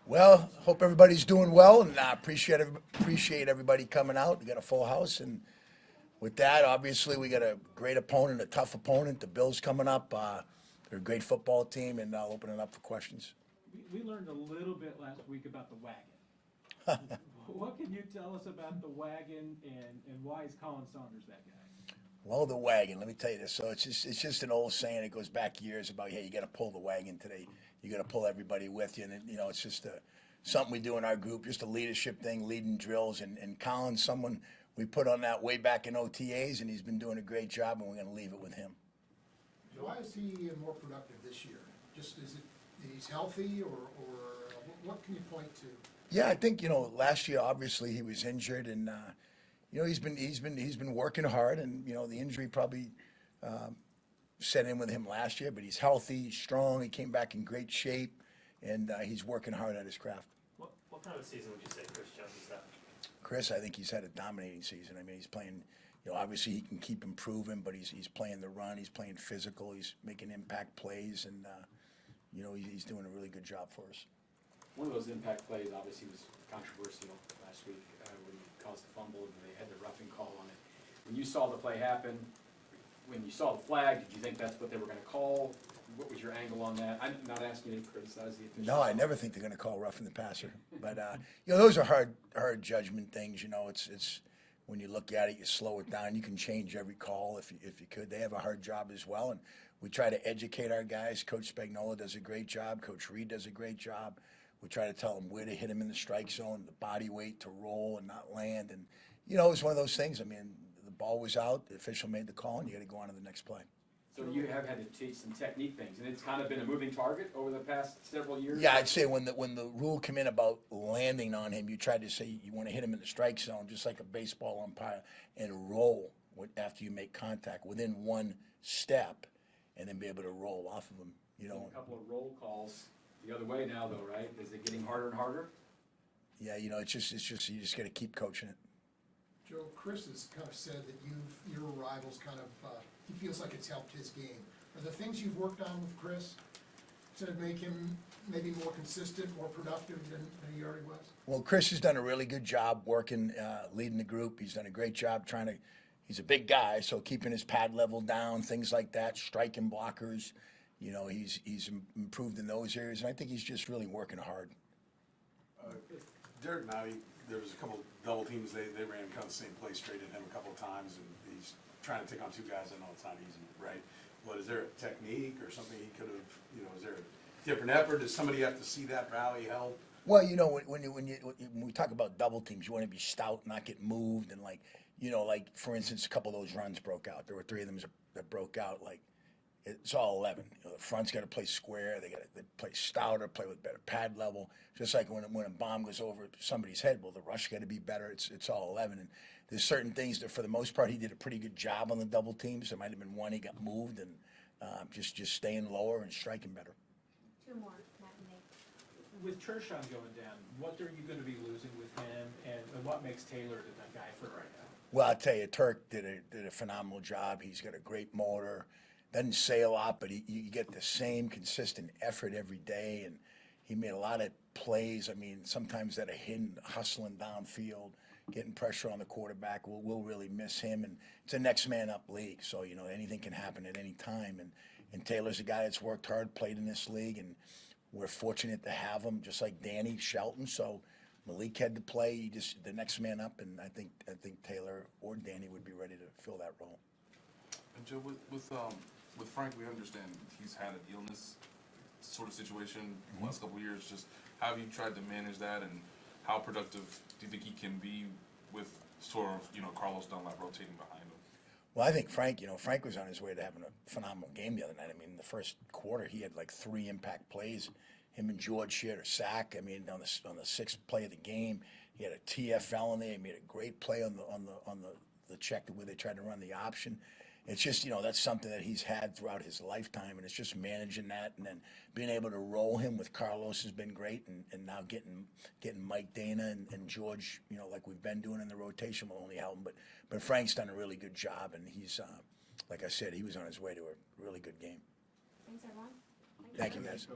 Well, hope everybody's doing well, and I appreciate everybody coming out. We got a full house, and with that, obviously, we got a great opponent, a tough opponent. The Bills coming up. They're a great football team, and I'll open it up for questions. We learned a little bit last week about the wagon. What can you tell us about the wagon, and why is Colin Saunders that guy? Well, the wagon. Let me tell you this. So it's just an old saying. It goes back years about, hey, you got to pull the wagon today. You got to pull everybody with you, and it's just something we do in our group, just a leadership thing, leading drills. And Colin's someone we put on that way back in OTAs, and he's been doing a great job, and we're going to leave it with him. Why is he more productive this year? Just is it he's healthy, or what can you point to? Yeah, I think last year obviously he was injured, and he's been working hard, and the injury probably set in with him last year. But he's healthy, he's strong. He came back in great shape, and he's working hard at his craft. What kind of season would you say Chris Jones has had? Chris, I think he's had a dominating season. I mean, he's playing. Obviously he can keep improving, but he's playing the run. He's playing physical. He's making impact plays, and he's doing a really good job for us. One of those impact plays obviously was controversial last week when he caused a fumble and they had the roughing call on it. When you saw the play happen, when you saw the flag, did you think that's what they were going to call? What was your angle on that? I'm not asking you to criticize the officials. No, I never think they're going to call roughing the passer. But those are hard judgment things. It's when you look at it, you slow it down. You can change every call if you could. They have a hard job as well, and we try to educate our guys. Coach Spagnuolo does a great job. Coach Reed does a great job. We try to tell them where to hit him in the strike zone, the body weight to roll and not land. And, it was one of those things. I mean, the ball was out, the official made the call, and you got to go on to the next play. So you have had to teach some technique things, and it's kind of been a moving target over the past several years? Yeah, I'd say when the rule came in about landing on him, you tried to say you want to hit him in the strike zone, just like a baseball umpire, and roll after you make contact within one step, and then be able to roll off of him. A couple of roll calls the other way now, though, right? Is it getting harder and harder? Yeah, it's just you just got to keep coaching it. Joe, Chris has kind of said that your arrival's kind of he feels like it's helped his game. Are there things you've worked on with Chris to make him maybe more consistent, more productive than he already was? Well, Chris has done a really good job working, leading the group. He's done a great job he's a big guy, so keeping his pad level down, things like that, striking blockers. He's improved in those areas, and I think he's just really working hard. Derek Nowdy, there was a couple of double teams. They ran kind of the same play straight at him a couple of times, and he's trying to take on two guys. I know it's not easy, right? But is there a technique or something he could have? Is there a different effort? Does somebody have to see that rally help? Well, when we talk about double teams, you want to be stout, not get moved, and like for instance, a couple of those runs broke out. There were three of them that broke out. Like it's all 11. The front's got to play square. They play stouter, play with better pad level. Just like when a bomb goes over somebody's head, well, the rush got to be better. It's all 11. And there's certain things that, for the most part, he did a pretty good job on the double teams. There might have been one he got moved, and just staying lower and striking better. Two more, Matt and Nate. With Tershon going down, what are you going to be losing with him, and what makes Taylor the guy for right now? Well, I'll tell you, Turk did a phenomenal job. He's got a great motor. Doesn't say a lot, but you get the same consistent effort every day, and he made a lot of plays. I mean, sometimes that are hidden, hustling downfield, getting pressure on the quarterback. We'll really miss him, and it's a next man up league, so anything can happen at any time. And Taylor's a guy that's worked hard, played in this league, and we're fortunate to have him, just like Danny Shelton. So Malik had to play. He just the next man up, and I think Taylor or Danny would be ready to fill that role. And Joe, with Frank, we understand he's had an illness sort of situation the last couple of years. Just how have you tried to manage that, and how productive do you think he can be with sort of Carlos Dunlap rotating behind him? Well, I think Frank was on his way to having a phenomenal game the other night. I mean, in the first quarter, he had like 3 impact plays. Him and George shared a sack. I mean, on the 6th play of the game, he had a TFL in there. He made a great play on the check where they tried to run the option. It's just, that's something that he's had throughout his lifetime, and it's just managing that, and then being able to roll him with Carlos has been great, and now getting Mike Dana and George, like we've been doing in the rotation will only help him. But Frank's done a really good job, and he's, like I said, he was on his way to a really good game. Thanks, everyone. Thank you, guys.